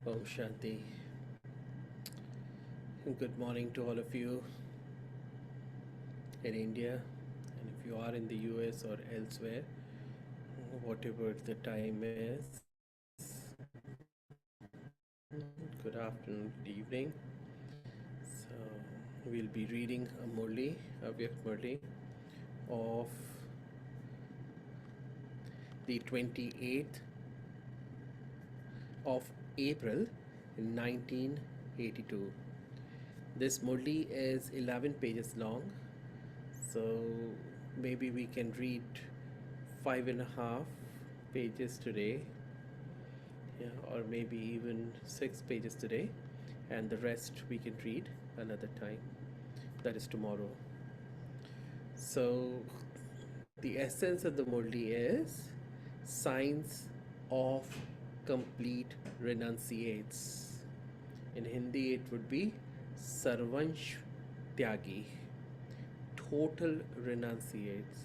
Om Shanti. Good morning to all of you in India, and if you are in the US or elsewhere, whatever the time is, good afternoon, good evening. So, we'll be reading a Murli, Avyak Murli, of the 28th of April 1982. This Murli is 11 pages long, so maybe we can read 5.5 pages today, yeah, or maybe even 6 pages today, and the rest we can read another time, that is tomorrow. So, the essence of the Murli is signs of complete renunciates. In Hindi, it would be Sarvansh Tyagi, total renunciates,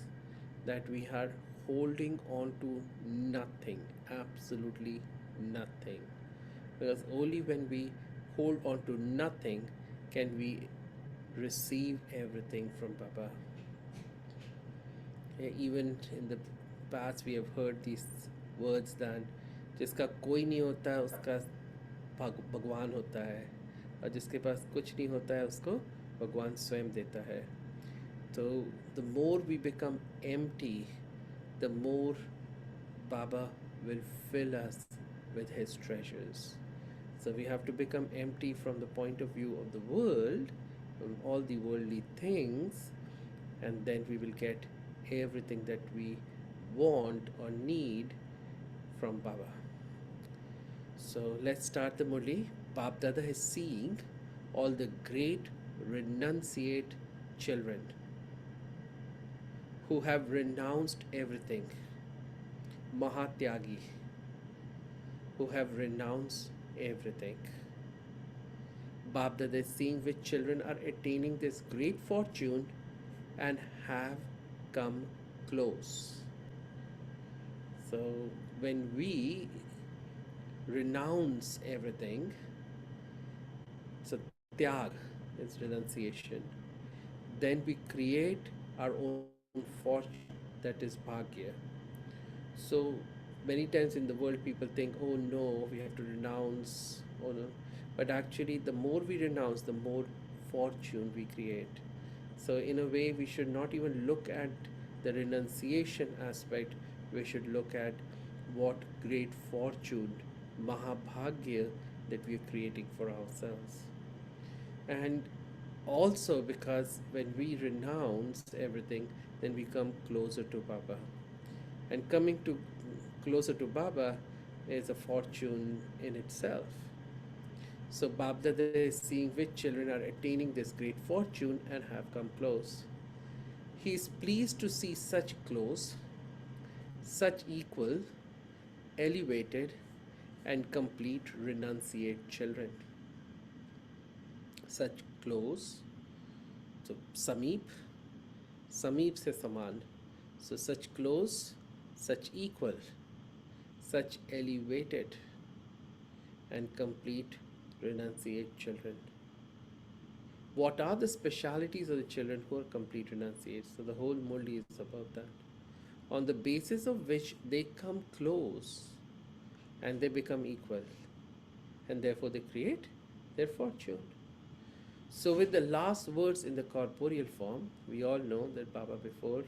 that we are holding on to nothing, absolutely nothing. Because only when we hold on to nothing can we receive everything from Baba. Even in the past, we have heard these words that जिसका कोई नहीं होता है उसका भगवान होता है, और जिसके पास कुछ नहीं होता है उसको भगवान स्वयं देता है. So the more we become empty, the more Baba will fill us with his treasures. So we have to become empty from the point of view of the world, from all the worldly things, and then we will get everything that we want or need from Baba. So let's start the Murli. Bab Dada is seeing all the great renunciate children who have renounced everything, Mahatyagi, who have renounced everything. Bab Dada is seeing which children are attaining this great fortune and have come close. So when we renounce everything, so tyag is renunciation, then we create our own fortune, that is bhagya. So many times in the world people think, oh no, we have to renounce, oh no. But actually, the more we renounce, the more fortune we create. So in a way, we should not even look at the renunciation aspect, we should look at what great fortune, Mahabhagya, that we are creating for ourselves. And also because when we renounce everything, then we come closer to Baba. And coming to closer to Baba is a fortune in itself. So Babdada is seeing which children are attaining this great fortune and have come close. He is pleased to see such close, such equal, elevated, and complete renunciate children. Such close, so Sameep, Sameep se saman. So such close, such equal, such elevated, and complete renunciate children. What are the specialities of the children who are complete renunciates? So the whole Murli is about that. On the basis of which they come close and they become equal, and therefore they create their fortune. So with the last words in the corporeal form, we all know that Baba, before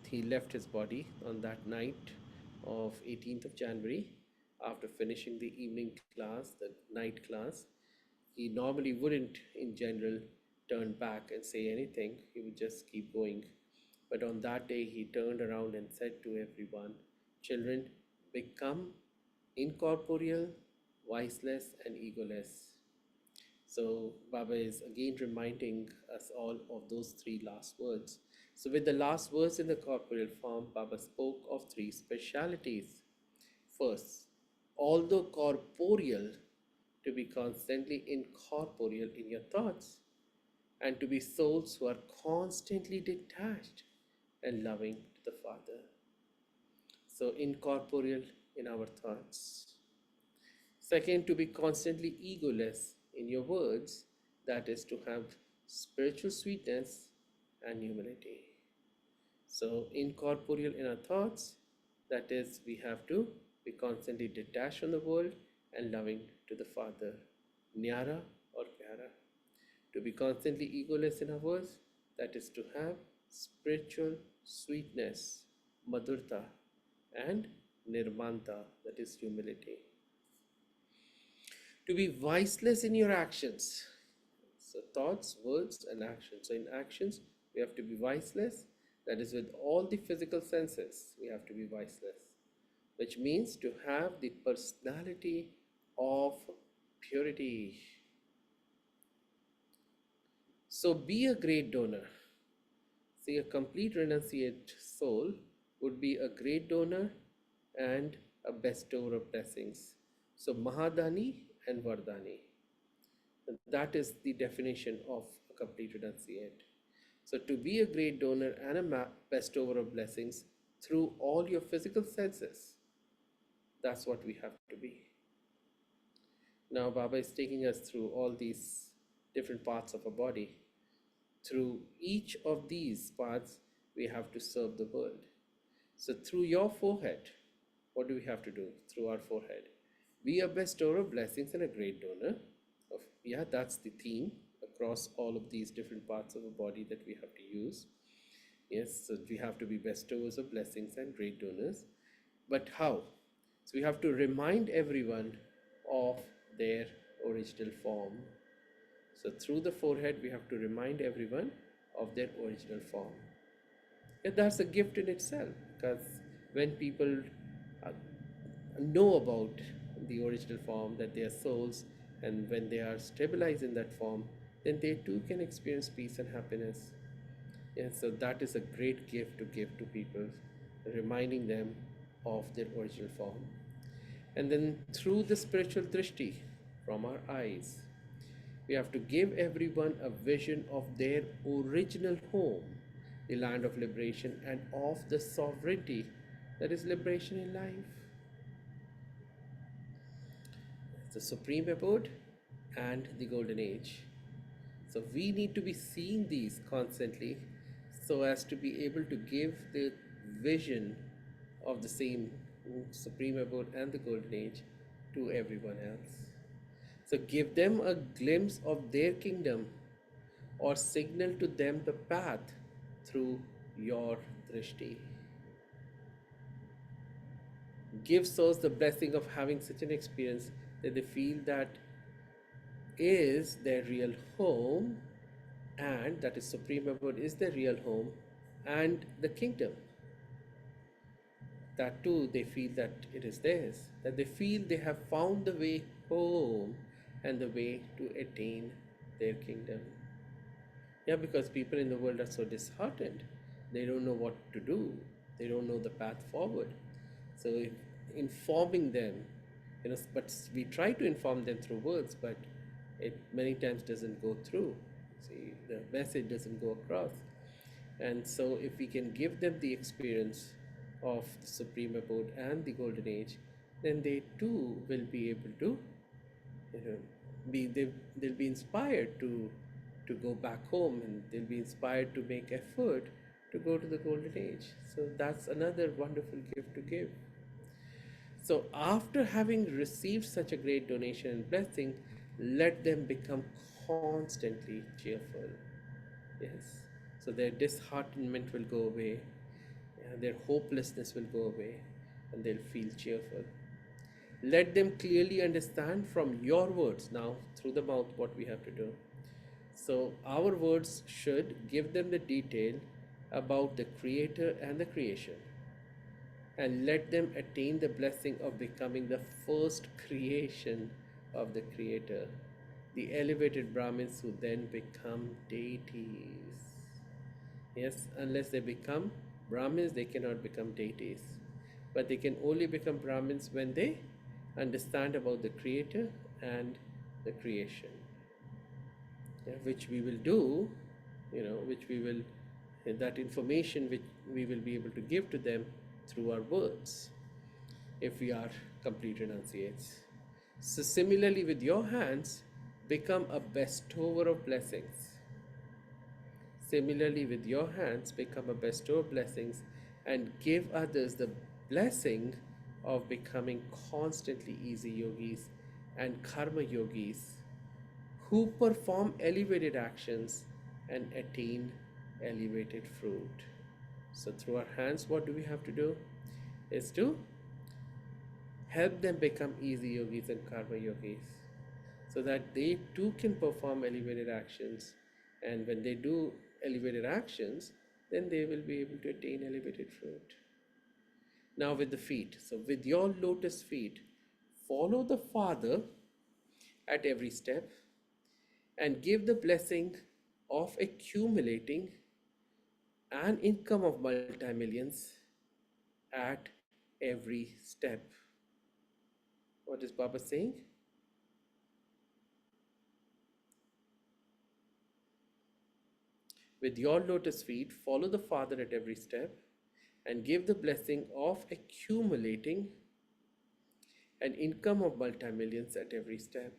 he left his body on that night of 18th of January, after finishing the evening class, the night class, he normally wouldn't in general turn back and say anything, he would just keep going. But on that day, he turned around and said to everyone, children, become incorporeal, viceless, and egoless. So Baba is again reminding us all of those three last words. So with the last words in the corporeal form, Baba spoke of three specialities. First, although corporeal, to be constantly incorporeal in your thoughts, and to be souls who are constantly detached and loving to the Father. So incorporeal in our thoughts. Second, to be constantly egoless in your words, that is to have spiritual sweetness and humility. So, incorporeal in our thoughts, that is, we have to be constantly detached from the world and loving to the Father, Nyara or Pyara. To be constantly egoless in our words, that is to have spiritual sweetness, madhurta, and nirmanta, that is humility. To be viceless in your actions, so thoughts, words, and actions. So in actions, we have to be viceless, that is, with all the physical senses, we have to be viceless, which means to have the personality of purity. So be a great donor. See, a complete renunciate soul would be a great donor and a bestower of blessings. So, Mahadani and Vardani. That is the definition of a complete renunciate. So, to be a great donor and a bestower of blessings through all your physical senses, that's what we have to be. Now, Baba is taking us through all these different parts of our body. Through each of these parts, we have to serve the world. So, through your forehead, what do we have to do? Through our forehead, be a bestower of blessings and a great donor. Yeah, that's the theme across all of these different parts of the body that we have to use. Yes, so we have to be bestowers of blessings and great donors. But how? So, we have to remind everyone of their original form. So, through the forehead, we have to remind everyone of their original form. And that's a gift in itself, because when people uh, know about the original form, that they are souls, and when they are stabilized in that form, then they too can experience peace and happiness. Yeah, so that is a great gift to give to people, reminding them of their original form. And then through the spiritual drishti from our eyes, we have to give everyone a vision of their original home, the land of liberation, and of the sovereignty that is liberation in life. The supreme abode and the golden age. So we need to be seeing these constantly so as to be able to give the vision of the same supreme abode and the golden age to everyone else. So give them a glimpse of their kingdom or signal to them the path through your drishti. Give souls the blessing of having such an experience that they feel that is their real home, and that is supreme abode is their real home, and the kingdom, that too they feel that it is theirs, that they feel they have found the way home and the way to attain their kingdom. Yeah, because people in the world are so disheartened. They don't know what to do. They don't know the path forward. So informing them, but we try to inform them through words, but it many times doesn't go through. See, the message doesn't go across. And so if we can give them the experience of the supreme abode and the golden age, then they too will be able to you know they'll be inspired to go back home, and they'll be inspired to make effort to go to the golden age. So that's another wonderful gift to give. So after having received such a great donation and blessing, let them become constantly cheerful. Yes, so their disheartenment will go away, their hopelessness will go away, and they'll feel cheerful. Let them clearly understand from your words now through the mouth what we have to do. So, our words should give them the detail about the Creator and the creation, and let them attain the blessing of becoming the first creation of the Creator, the elevated Brahmins who then become deities. Yes, unless they become Brahmins, they cannot become deities. But they can only become Brahmins when they understand about the Creator and the creation. Yeah, which we will do, which we will, that information which we will be able to give to them through our words if we are complete renunciates. So, similarly, with your hands, become a bestower of blessings. Similarly, with your hands, become a bestower of blessings and give others the blessing of becoming constantly easy yogis and karma yogis who perform elevated actions and attain elevated fruit. So, through our hands, what do we have to do? Is to help them become easy yogis and karma yogis so that they too can perform elevated actions. And when they do elevated actions, then they will be able to attain elevated fruit. Now, with the feet. So, with your lotus feet, follow the Father at every step and give the blessing of accumulating an income of multi-millions at every step. What is Baba saying? With your lotus feet, follow the Father at every step and give the blessing of accumulating an income of multi-millions at every step.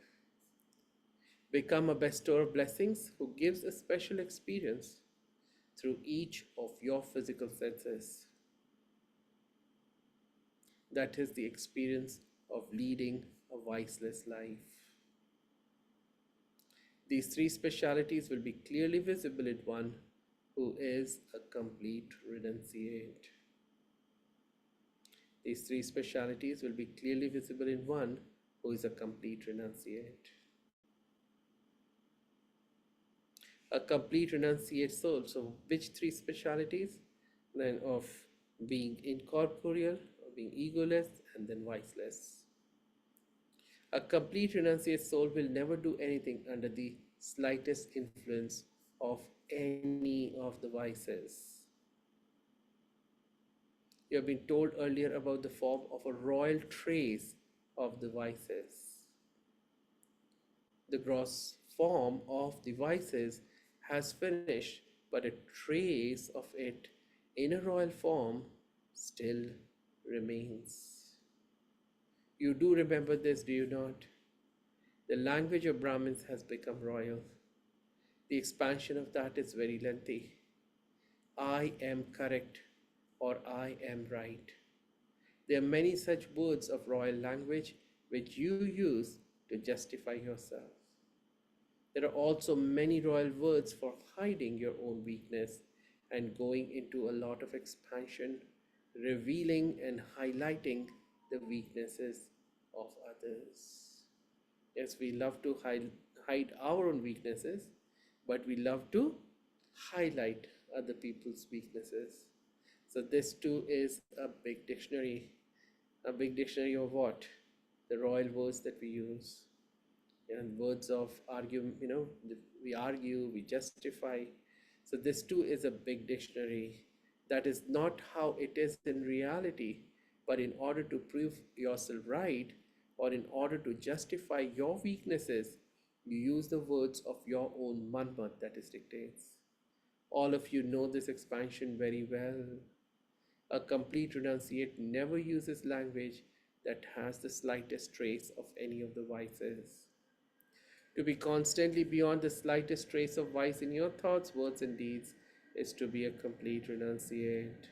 Become a bestower of blessings who gives a special experience through each of your physical senses. That is the experience of leading a viceless life. These three specialities will be clearly visible in one who is a complete renunciate. These three specialities will be clearly visible in one who is a complete renunciate. A complete renunciate soul. So, which three specialities? Then of being incorporeal, of being egoless, and then viceless. A complete renunciate soul will never do anything under the slightest influence of any of the vices. You have been told earlier about the form of a royal trace of the vices. The gross form of the vices has finished, but a trace of it in a royal form still remains. You do remember this, do you not? The language of Brahmins has become royal. The expansion of that is very lengthy. I am correct or I am right. There are many such words of royal language which you use to justify yourself. There are also many royal words for hiding your own weakness and going into a lot of expansion, revealing and highlighting the weaknesses of others. Yes, we love to hide our own weaknesses, but we love to highlight other people's weaknesses. So, this too is a big dictionary. A big dictionary of what? The royal words that we use. And words of argument, we argue, we justify. So, this too is a big dictionary. That is not how it is in reality, but in order to prove yourself right or in order to justify your weaknesses, you use the words of your own manmat, that is dictates. All of you know this expansion very well. A complete renunciate never uses language that has the slightest trace of any of the vices. To be constantly beyond the slightest trace of vice in your thoughts, words, and deeds is to be a complete renunciate.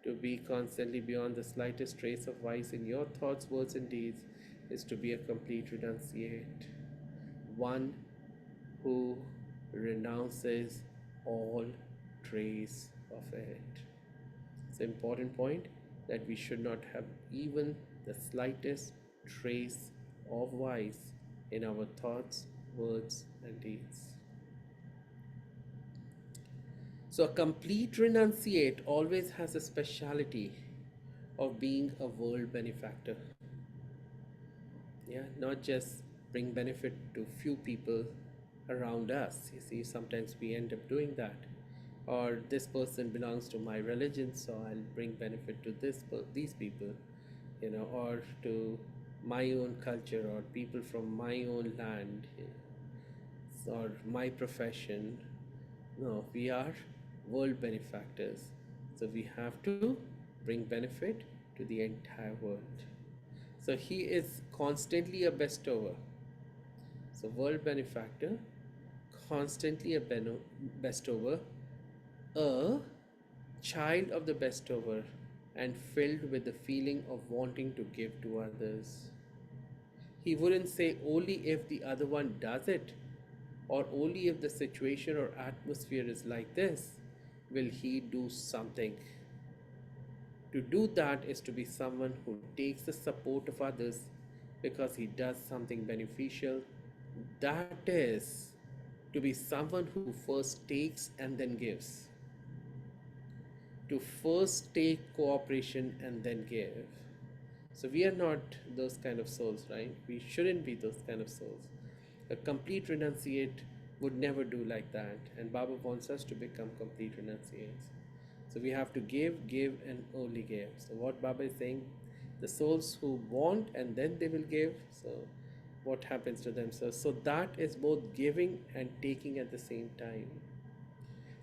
To be constantly beyond the slightest trace of vice in your thoughts, words, and deeds is to be a complete renunciate. One who renounces all trace of it. It's an important point that we should not have even the slightest trace of vice in our thoughts, words, and deeds. So, a complete renunciate always has a speciality of being a world benefactor. Yeah, not just bring benefit to few people around us. You see, sometimes we end up doing that. Or this person belongs to my religion, so I'll bring benefit to these people, or to my own culture or people from my own land, or my profession. No, we are world benefactors. So we have to bring benefit to the entire world. So he is constantly a bestower. So world benefactor, constantly a bestower, a child of the bestower, and filled with the feeling of wanting to give to others. He wouldn't say only if the other one does it, or only if the situation or atmosphere is like this will he do something. To do that is to be someone who takes the support of others because he does something beneficial. That is to be someone who first takes and then gives. To first take cooperation and then give. So we are not those kind of souls, right? We shouldn't be those kind of souls. A complete renunciate would never do like that. And Baba wants us to become complete renunciates. So we have to give, and only give. So what Baba is saying, the souls who want and then they will give. So what happens to them? So that is both giving and taking at the same time.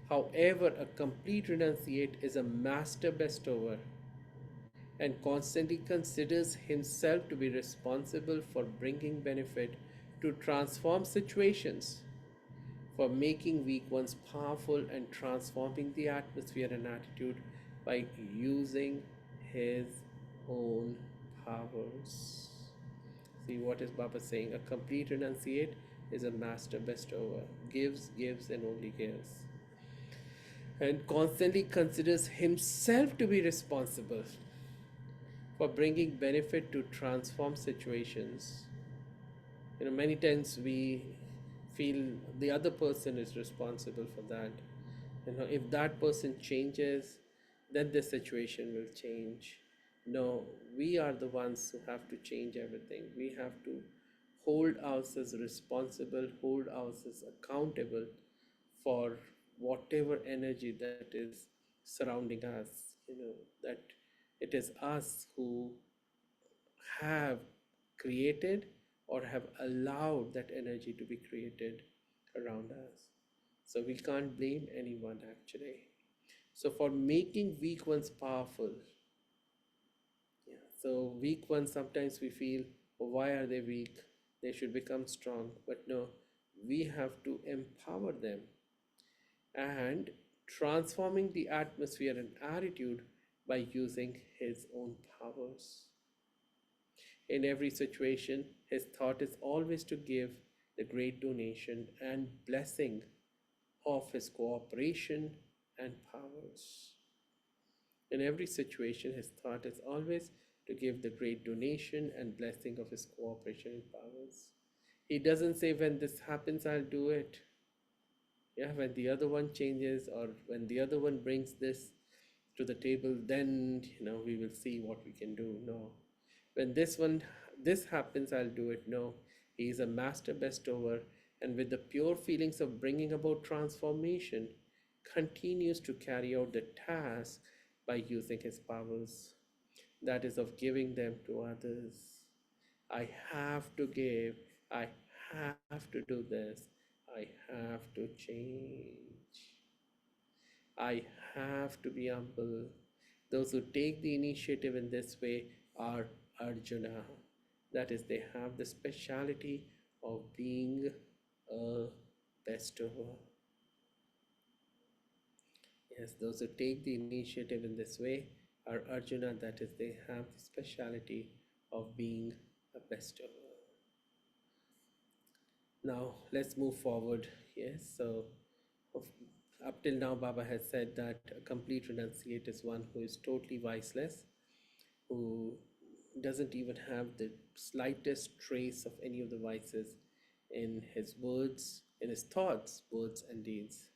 However, a complete renunciate is a master bestower and constantly considers himself to be responsible for bringing benefit to transform situations, for making weak ones powerful and transforming the atmosphere and attitude by using his own powers. See what is Baba saying? A complete renunciate is a master bestower, gives, and only gives, and constantly considers himself to be responsible for bringing benefit to transform situations. Many times we feel the other person is responsible for that. If that person changes, then the situation will change. No, we are the ones who have to change everything. We have to hold ourselves responsible, hold ourselves accountable for whatever energy that is surrounding us. That it is us who have created or have allowed that energy to be created around us. So we can't blame anyone actually. So for making weak ones powerful, yeah. So weak ones sometimes we feel, oh, why are they weak? They should become strong. But no, we have to empower them and transforming the atmosphere and attitude by using his own powers. In every situation, his thought is always to give the great donation and blessing of his cooperation and powers. In every situation, his thought is always to give the great donation and blessing of his cooperation and powers. He doesn't say, when this happens, I'll do it. Yeah, when the other one changes or when the other one brings this to the table, then we will see what we can do. No, when this happens, I'll do it. No, he is a master bestower, and with the pure feelings of bringing about transformation, continues to carry out the task by using his powers, that is of giving them to others. I have to give, I have to do this, I have to change, I have to be humble. Those who take the initiative in this way are Arjuna. That is, they have the speciality of being a bestower. Yes, those who take the initiative in this way are Arjuna. That is, they have the speciality of being a bestower. Now, let's move forward. Yes, so up till now, Baba has said that a complete renunciate is one who is totally viceless, who doesn't even have the slightest trace of any of the vices in his words, in his thoughts, words, and deeds.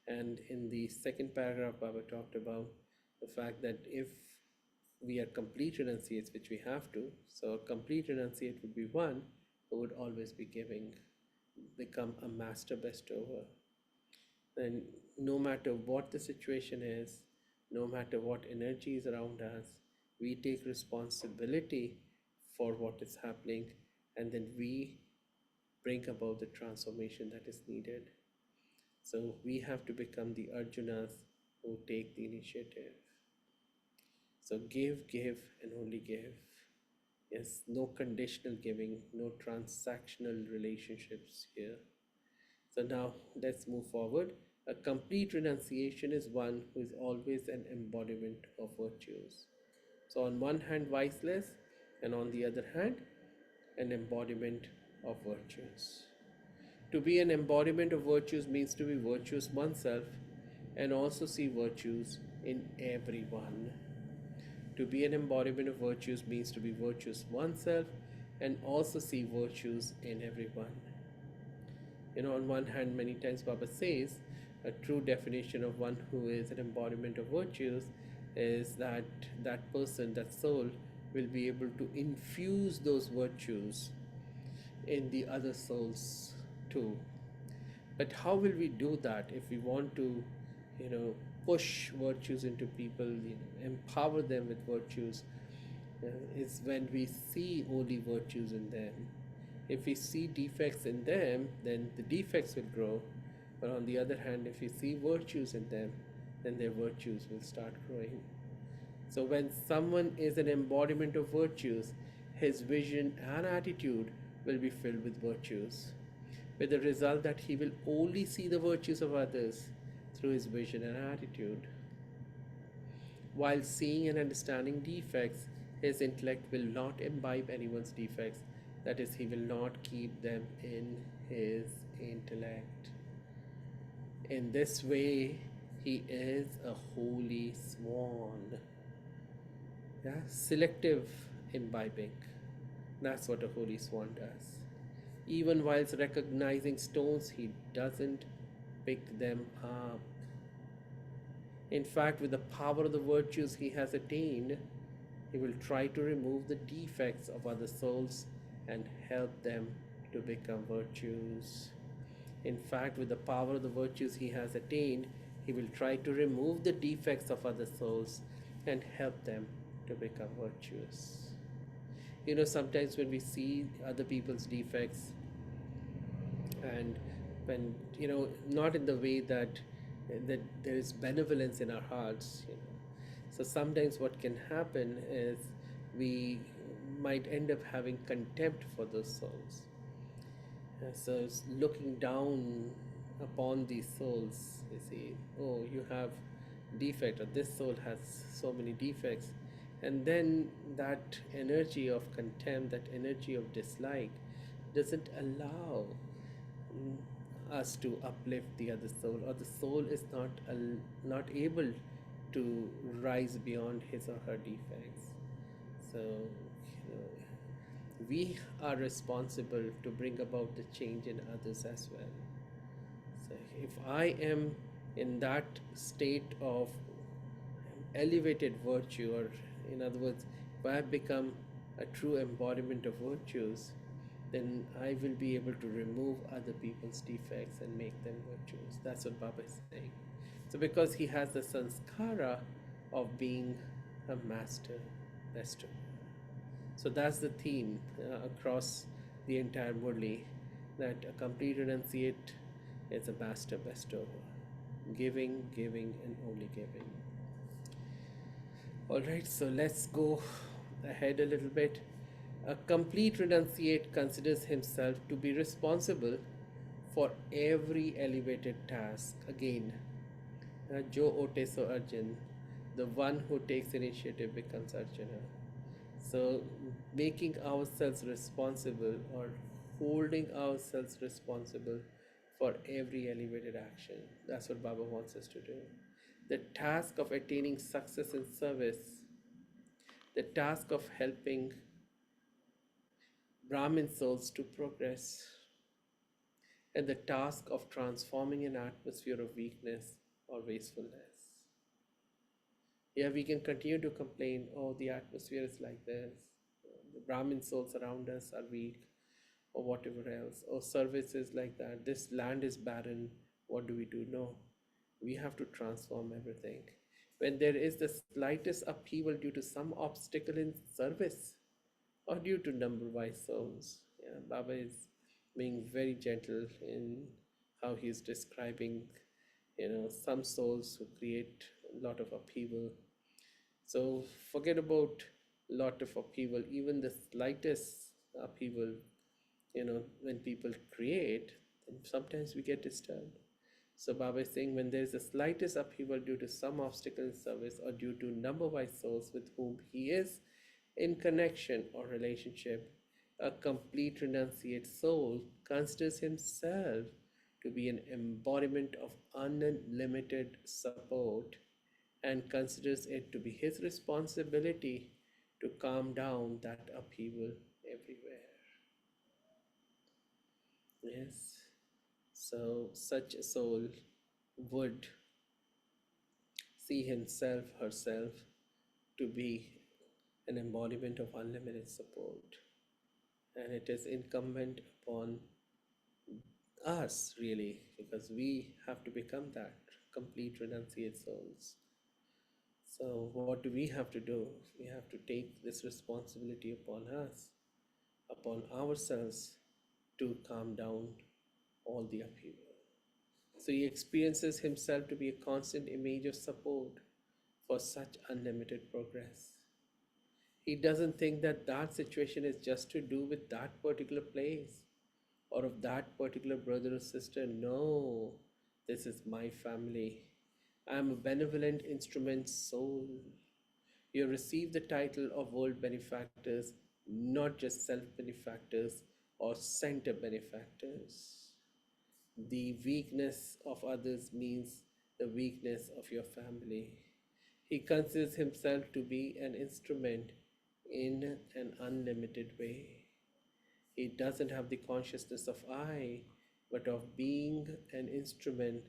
And in the second paragraph, Baba talked about the fact that if we are complete renunciates, which we have to, so a complete renunciate would be one who would always be giving, become a master bestower. And no matter what the situation is, no matter what energy is around us, we take responsibility for what is happening, and then we bring about the transformation that is needed. So we have to become the Arjunas who take the initiative. So give, and only give. Yes, no conditional giving, no transactional relationships here. So now let's move forward. A complete renunciation is one who is always an embodiment of virtues. So, on one hand, viceless, and on the other hand, an embodiment of virtues. To be an embodiment of virtues means to be virtuous oneself and also see virtues in everyone. To be an embodiment of virtues means to be virtuous oneself and also see virtues in everyone. On one hand, many times Baba says a true definition of one who is an embodiment of virtues is that that person, that soul, will be able to infuse those virtues in the other souls too. But how will we do that if we want to, you know, push virtues into people, empower them with virtues? Is when we see only virtues in them. If we see defects in them, then the defects will grow. But on the other hand, if we see virtues in them, then their virtues will start growing. So when someone is an embodiment of virtues, his vision and attitude will be filled with virtues, with the result that he will only see the virtues of others through his vision and attitude. While seeing and understanding defects, his intellect will not imbibe anyone's defects. That is, he will not keep them in his intellect. In this way, he is a holy swan. Yeah, selective imbibing. That's what a holy swan does. Even whilst recognizing stones, he doesn't pick them up. In fact, with the power of the virtues he has attained, he will try to remove the defects of other souls and help them to become virtues. In fact, with the power of the virtues he has attained, he will try to remove the defects of other souls and help them to become virtuous. Sometimes when we see other people's defects, and when not in the way that there is benevolence in our hearts. So sometimes what can happen is we might end up having contempt for those souls. So it's looking down upon these souls. You see, oh, you have defect, or this soul has so many defects. And then that energy of contempt, that energy of dislike, doesn't allow us to uplift the other soul, or the soul is not able to rise beyond his or her defects. So we are responsible to bring about the change in others as well. So if I am in that state of elevated virtue, or in other words, if I have become a true embodiment of virtues, then I will be able to remove other people's defects and make them virtues. That's what Baba is saying. So because he has the sanskara of being a master bestower. So that's the theme across the entire Murli, that a complete renunciate is a master bestower. Giving, giving, and only giving. Alright, so let's go ahead a little bit. A complete renunciate considers himself to be responsible for every elevated task. Again, Jo Ote So Arjun, the one who takes initiative becomes Arjuna. So, making ourselves responsible, or holding ourselves responsible for every elevated action. That's what Baba wants us to do. The task of attaining success in service, the task of helping Brahmin souls to progress, and the task of transforming an atmosphere of weakness or wastefulness. Yeah, we can continue to complain, oh, the atmosphere is like this, the Brahmin souls around us are weak, or whatever else, or service is like that, this land is barren, what do we do? No, we have to transform everything. When there is the slightest upheaval due to some obstacle in service, or due to number-wise souls, yeah, Baba is being very gentle in how he is describing, some souls who create a lot of upheaval. So forget about lot of upheaval, even the slightest upheaval, when people create, then sometimes we get disturbed. So Baba is saying when there is the slightest upheaval due to some obstacle in service or due to number-wise souls with whom he is in connection or relationship, a complete renunciate soul considers himself to be an embodiment of unlimited support and considers it to be his responsibility to calm down that upheaval everywhere. Yes. So such a soul would see himself, herself to be an embodiment of unlimited support. And it is incumbent upon us, really, because we have to become that complete renunciate souls. So, what do we have to do? We have to take this responsibility upon us, upon ourselves, to calm down all the upheaval. So, he experiences himself to be a constant image of support for such unlimited progress. He doesn't think that that situation is just to do with that particular place or of that particular brother or sister. No, this is my family. I am a benevolent instrument soul. You receive the title of world benefactors, not just self benefactors or center benefactors. The weakness of others means the weakness of your family. He considers himself to be an instrument in an unlimited way. He doesn't have the consciousness of I, but of being an instrument,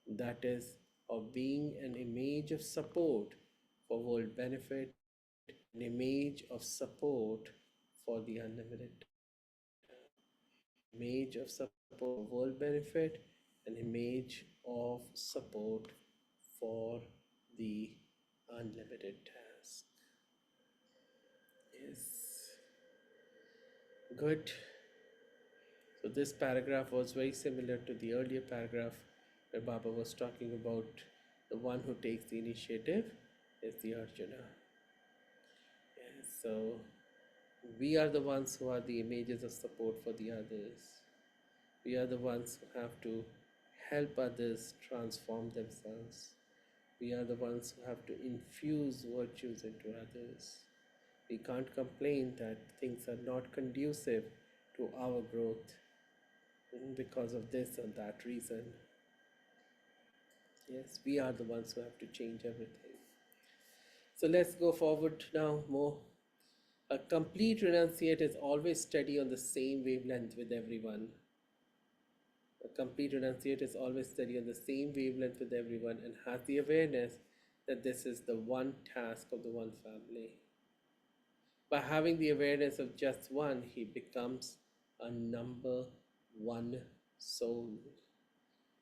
that is, of being an image of support for world benefit, an image of support for the unlimited task, an image of support for world benefit, an image of support for the unlimited task. Yes, good. So this paragraph was very similar to the earlier paragraph where Baba was talking about the one who takes the initiative is the Arjuna. Yes, so we are the ones who are the images of support for the others. We are the ones who have to help others transform themselves. We are the ones who have to infuse virtues into others. We can't complain that things are not conducive to our growth because of this or that reason. Yes, we are the ones who have to change everything. So let's go forward now more. A complete renunciate is always steady on the same wavelength with everyone. A complete renunciate is always steady on the same wavelength with everyone and has the awareness that this is the one task of the one family. By having the awareness of just one, he becomes a number one soul.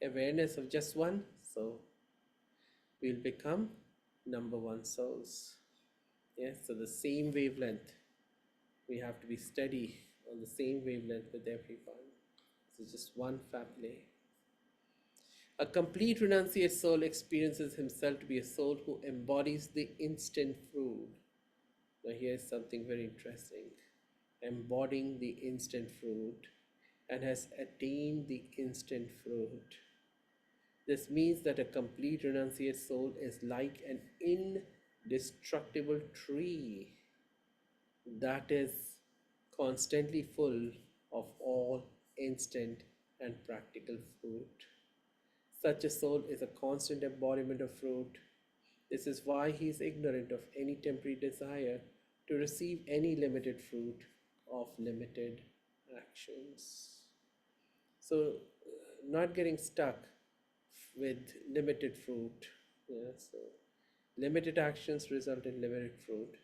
Awareness of just one, so we'll become number one souls. Yes, so the same wavelength. We have to be steady on the same wavelength with everyone. It's just one family. A complete renunciate soul experiences himself to be a soul who embodies the instant fruit. Now, here's something very interesting: embodying the instant fruit and has attained the instant fruit. This means that a complete renunciate soul is like an indestructible tree that is constantly full of all instant and practical fruit. Such a soul is a constant embodiment of fruit. This is why he is ignorant of any temporary desire to receive any limited fruit of limited actions. So, not getting stuck with limited fruit. Yeah, so limited actions result in limited fruit.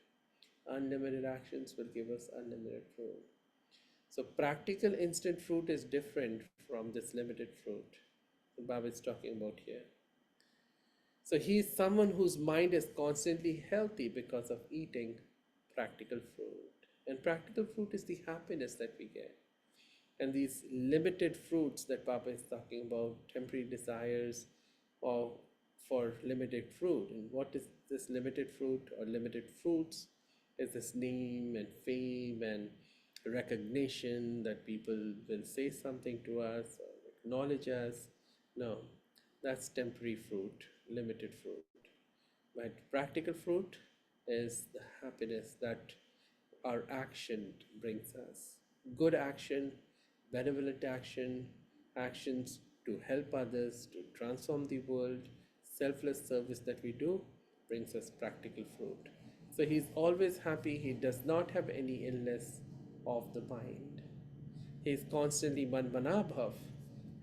Unlimited actions will give us unlimited fruit. So practical instant fruit is different from this limited fruit that Baba is talking about here. So he is someone whose mind is constantly healthy because of eating practical fruit. And practical fruit is the happiness that we get. And these limited fruits that Papa is talking about, temporary desires or for limited fruit. And what is this limited fruit or limited fruits? Is this name and fame and recognition that people will say something to us or acknowledge us? No, that's temporary fruit, limited fruit. But practical fruit is the happiness that our action brings us. Good action, benevolent action, actions to help others, to transform the world, selfless service that we do brings us practical fruit. So he's always happy. He does not have any illness of the mind. He is constantly manmanabhav.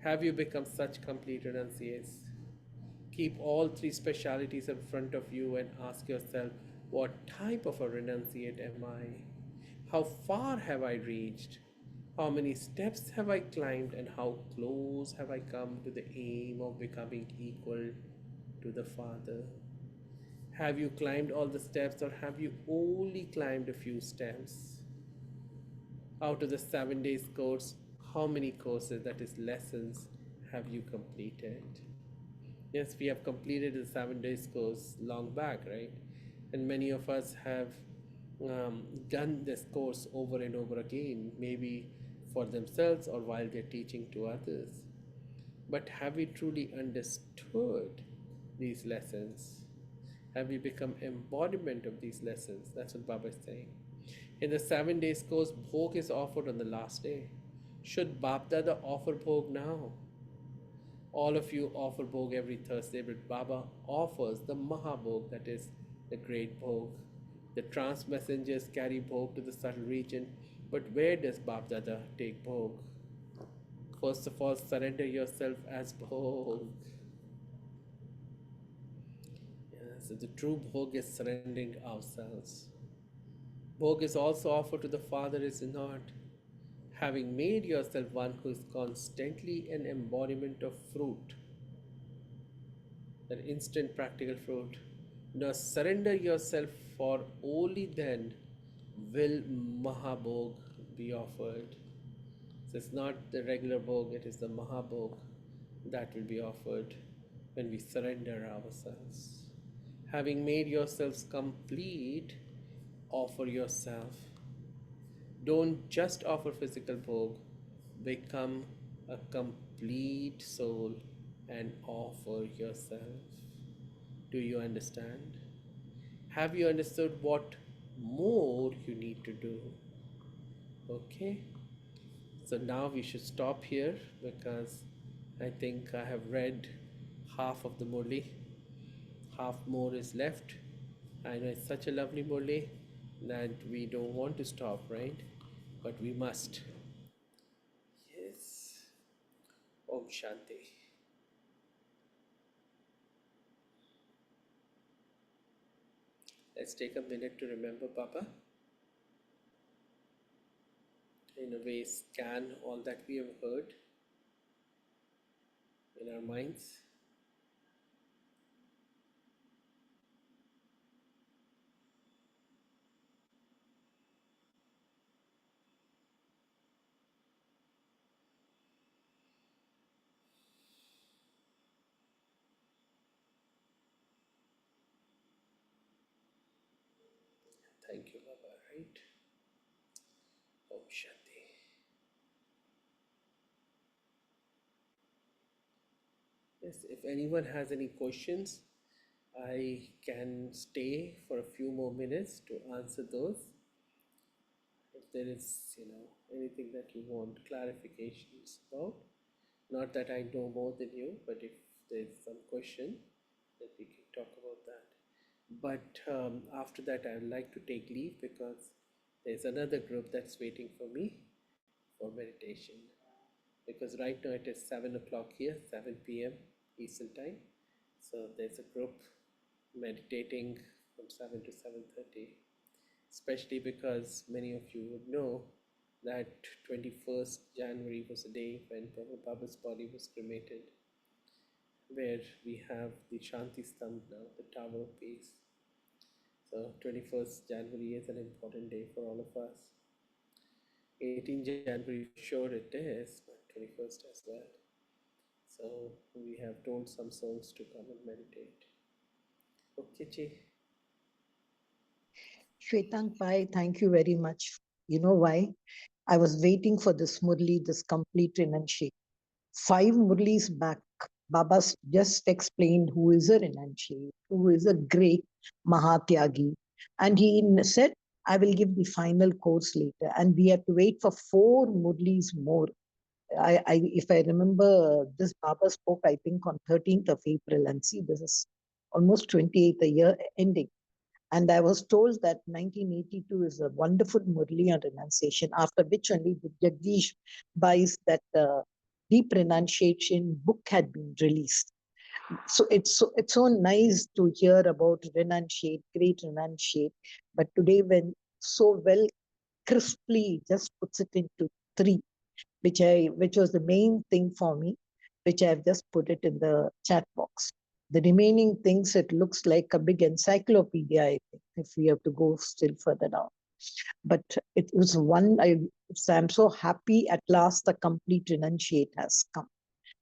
Have you become such complete renunciates? Keep all three specialities in front of you and ask yourself, what type of a renunciate am I? How far have I reached? How many steps have I climbed, and how close have I come to the aim of becoming equal to the Father? Have you climbed all the steps, or have you only climbed a few steps? Out of the 7 days course, how many courses, that is, lessons, have you completed? Yes, we have completed the 7 days course long back, right? And many of us have done this course over and over again, maybe for themselves or while they're teaching to others. But have we truly understood these lessons? Have we become embodiment of these lessons? That's what Baba is saying. In the 7 days course, bhog is offered on the last day. Should Bapdada offer bhog now? All of you offer bhog every Thursday, but Baba offers the Mahabhog, that is the great bhog. The trance messengers carry bhog to the subtle region, but where does Bapdada take bhog? First of all, surrender yourself as bhog. Yeah, so the true bhog is surrendering ourselves. Bhog is also offered to the Father, is not. Having made yourself one who is constantly an embodiment of fruit, that instant practical fruit. Now surrender yourself, for only then will Mahabhog be offered. So it's not the regular Bhog, it is the Mahabhog that will be offered when we surrender ourselves. Having made yourselves complete, offer yourself. Don't just offer physical Bhog, become a complete soul and offer yourself. Do you understand? Have you understood what more you need to do? Okay, so now we should stop here because I think I have read half of the Murli, half more is left. I know it's such a lovely Murli that we don't want to stop, right? But we must. Yes. Om Shanti. Let's take a minute to remember Papa. In a way, scan all that we have heard in our minds. Thank you, Baba, right? Om Shanti. Yes, if anyone has any questions, I can stay for a few more minutes to answer those. If there is, anything that you want clarifications about, not that I know more than you, but if there's some question, then we can talk about that. But after that, I would like to take leave because there's another group that's waiting for me for meditation. Because right now it is 7 o'clock here, 7 p.m. Eastern Time. So there's a group meditating from 7 to 7:30, especially because many of you would know that 21st January was the day when Baba's body was cremated, where we have the Shanti Stambh now, the Tower of Peace. So 21st January is an important day for all of us. 18th January for sure it is, but 21st as well. So we have told some souls to come and meditate. Okay, Chi. Shwetank Pai, thank you very much. You know why? I was waiting for this Murli, this complete renunciate. 5 Murlis back, Baba just explained who is a renunciate, who is a great Mahatyagi. And he said, I will give the final course later. And we had to wait for 4 Murlis more. If I remember, this Baba spoke, I think, on 13th of April. And see, this is almost 28th, a year ending. And I was told that 1982 is a wonderful Murli on renunciation, after which only the Jagdish Bai's that deep renunciation book had been released. So it's so nice to hear about renunciate, great renunciate. But today, when so well crisply just puts it into three, which was the main thing for me, which I've just put it in the chat box. The remaining things, it looks like a big encyclopedia, I think, if we have to go still further down. But it was so I'm so happy at last the complete renunciate has come.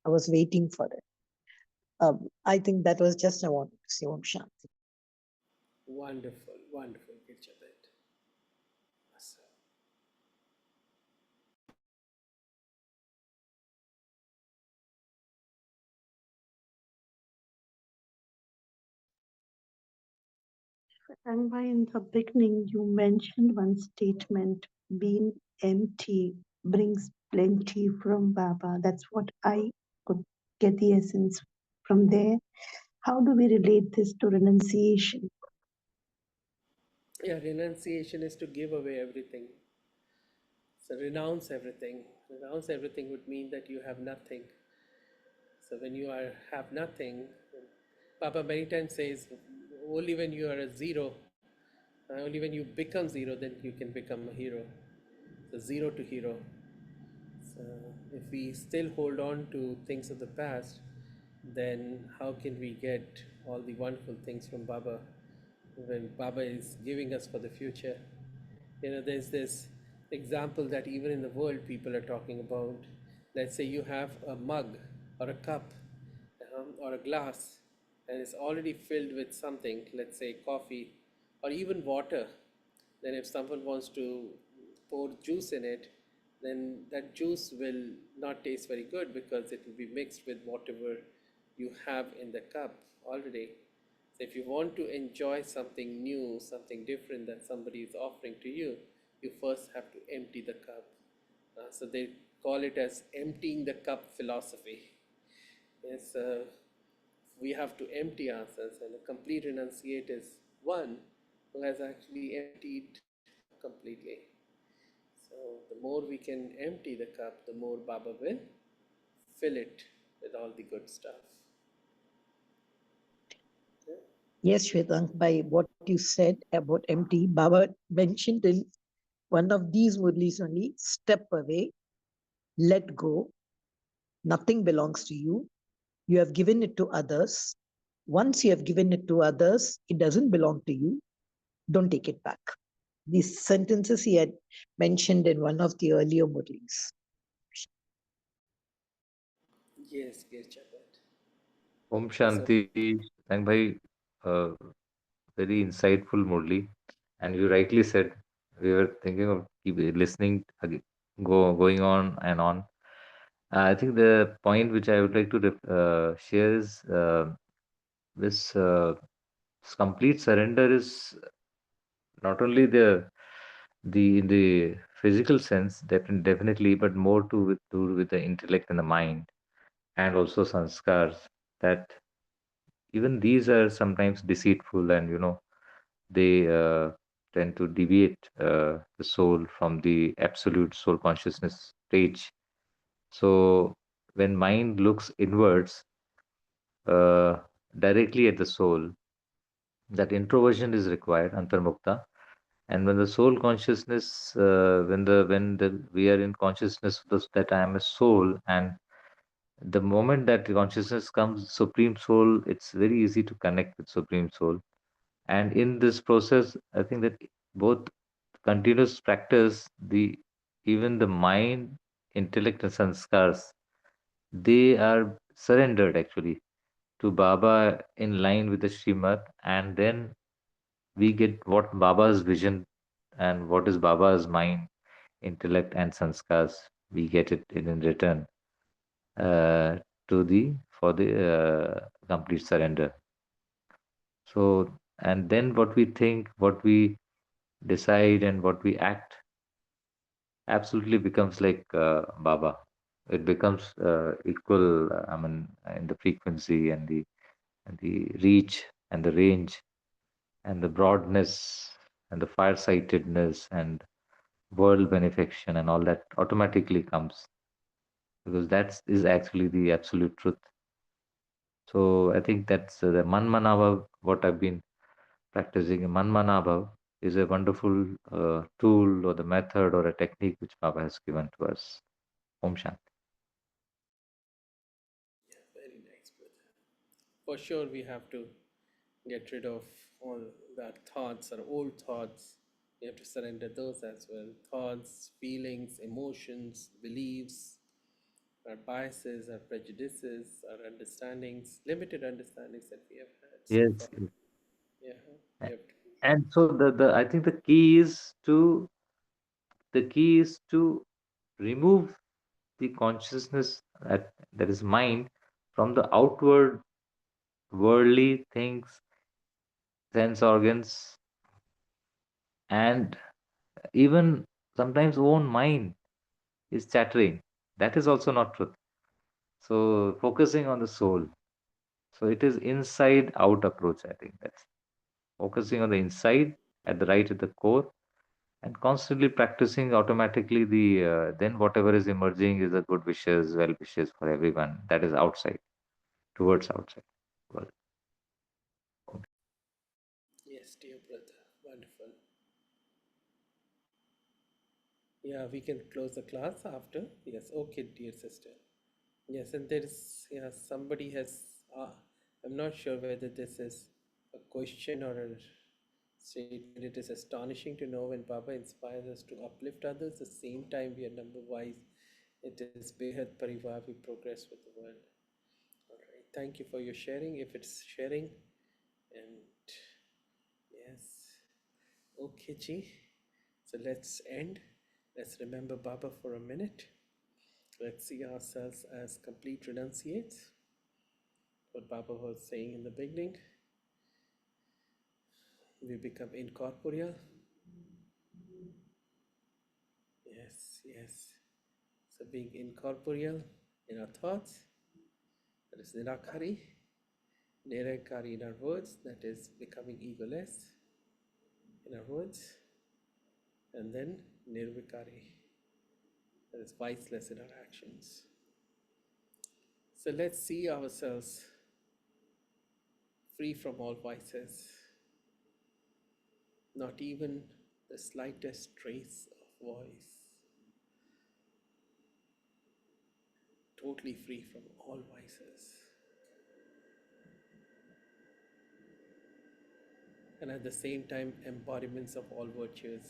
I was waiting for it. I think that was just I wanted to say Om Shanti. Wonderful, wonderful, Kirchabet. Awesome. And why in the beginning you mentioned one statement, being empty brings plenty from Baba. That's what I could get the essence from there. How do we relate this to renunciation? Yeah, renunciation is to give away everything. So renounce everything. Renounce everything would mean that you have nothing. So when you are have nothing, Papa many times says, only when you are a zero, only when you become zero, then you can become a hero. So zero to hero. So if we still hold on to things of the past, then how can we get all the wonderful things from Baba when Baba is giving us for the future? There's this example that even in the world people are talking about. Let's say you have a mug or a cup or a glass and it's already filled with something, let's say coffee or even water. Then if someone wants to pour juice in it, then that juice will not taste very good because it will be mixed with whatever you have in the cup already. So if you want to enjoy something new, something different that somebody is offering to you, you first have to empty the cup. So they call it as emptying the cup philosophy. Yes, we have to empty ourselves, and a complete renunciate is one who has actually emptied the cup completely. So the more we can empty the cup, the more Baba will fill it with all the good stuff. Yeah? Yes, Shwetank, by what you said about empty, Baba mentioned in one of these Murlis only, step away, let go, nothing belongs to you. You have given it to others. Once you have given it to others, it doesn't belong to you. Don't take it back. These sentences he had mentioned in one of the earlier Murlis. Yes, Girchapat. Om So, Shanti, thank bhai, uh, very insightful, Murli. And you rightly said we were thinking of keep listening, going on and on. I think the point which I would like to share is this, this complete surrender is not only the in the physical sense, definitely, but more to do with the intellect and the mind, and also sanskars. That even these are sometimes deceitful, and they tend to deviate the soul from the absolute soul consciousness stage. So when mind looks inwards, uh, directly at the soul, that introversion is required, antarmukta. And when the soul consciousness, when the we are in consciousness that I am a soul, and the moment that consciousness comes, supreme soul, it's very easy to connect with supreme soul. And in this process, I think that both continuous practice, the even the mind, intellect, and sanskars, they are surrendered actually to Baba in line with the Srimad, and then we get what Baba's vision and what is Baba's mind, intellect, and sanskars. We get it in return uh, to the for the complete surrender. So, and then what we think, what we decide, and what we act absolutely becomes like Baba. It becomes equal. I mean, in the frequency and the reach and the range and the broadness and the farsightedness and world benefaction and all that automatically comes because that is actually the absolute truth. So I think that's the Manmanabhav, what I've been practicing. Manmanabhav is a wonderful tool or the method or a technique which Baba has given to us. Om Shanti. Yeah, very nice, brother. For sure, we have to get rid of all that thoughts or old thoughts. We have to surrender those as well. Thoughts, feelings, emotions, beliefs, our biases, our prejudices, our understandings, limited understandings that we have had so far. Yes. Yeah, we have to. And so the I think the key is to remove the consciousness that is mind from the outward worldly things, sense organs, and even sometimes own mind is chattering. That is also not truth. So focusing on the soul. So it is inside out approach. I think that's focusing on the inside at the right at the core and constantly practicing automatically then whatever is emerging is the good wishes, well wishes for everyone. That is outside towards outside. Well, Yes, dear brother. Wonderful. Yeah, we can close the class after. Yes, okay, dear sister. Yes, and there is, yeah, somebody has, I'm not sure whether this is a question or a statement. It is astonishing to know when Baba inspires us to uplift others, at the same time we are number wise. It is Behat Parivar, we progress with the world. All right, thank you for your sharing. If it's sharing, and yes, okay, Ji. So let's end. Let's remember Baba for a minute. Let's see ourselves as complete renunciates. What Baba was saying in the beginning, we become incorporeal. Yes, yes. So being incorporeal in our thoughts, that is nirakari. Nirankari in our words, that is becoming egoless in our words. And then nirvikari, that is viceless in our actions. So let's see ourselves free from all vices, not even the slightest trace of voice, totally free from all vices. And at the same time, embodiments of all virtues.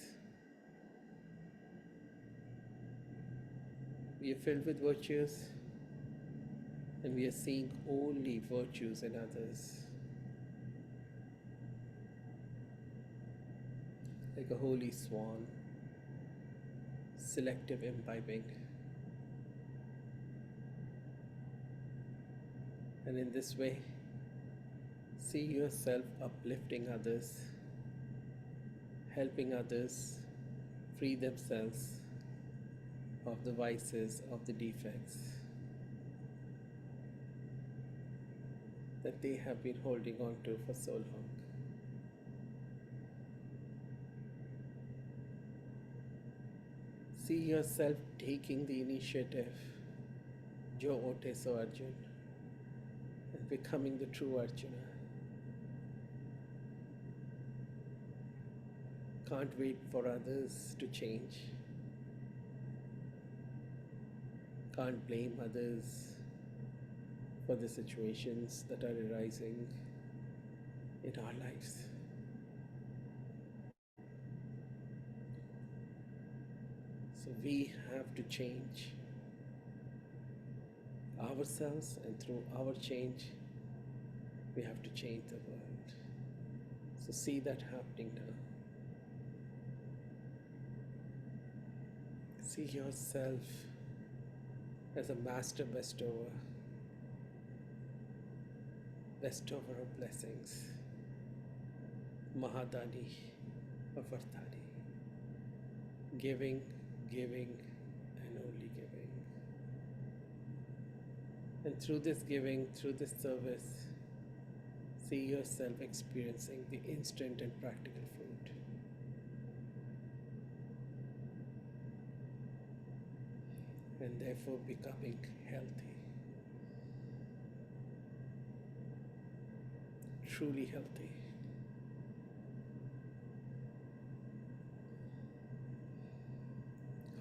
We are filled with virtues and we are seeing only virtues in others, like a holy swan, selective imbibing. And in this way, see yourself uplifting others, helping others free themselves of the vices, of the defects that they have been holding on to for so long. See yourself taking the initiative, Jo Ote So Arjun, and becoming the true Arjuna. Can't wait for others to change. Can't blame others for the situations that are arising in our lives. So we have to change ourselves, and through our change, we have to change the world. So see that happening now. See yourself as a master bestower of blessings, Mahadani of Vardhani, giving, giving, and only giving. And through this giving, through this service, see yourself experiencing the instant and practical fruit. And therefore becoming healthy, truly healthy.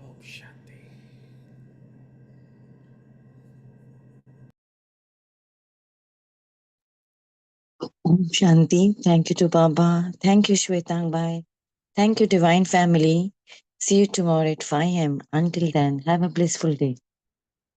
Om Shanti. Om Shanti. Thank you to Baba. Thank you, Shwetang Bhai. Thank you, Divine Family. See you tomorrow at 5 am. Until then, have a blissful day.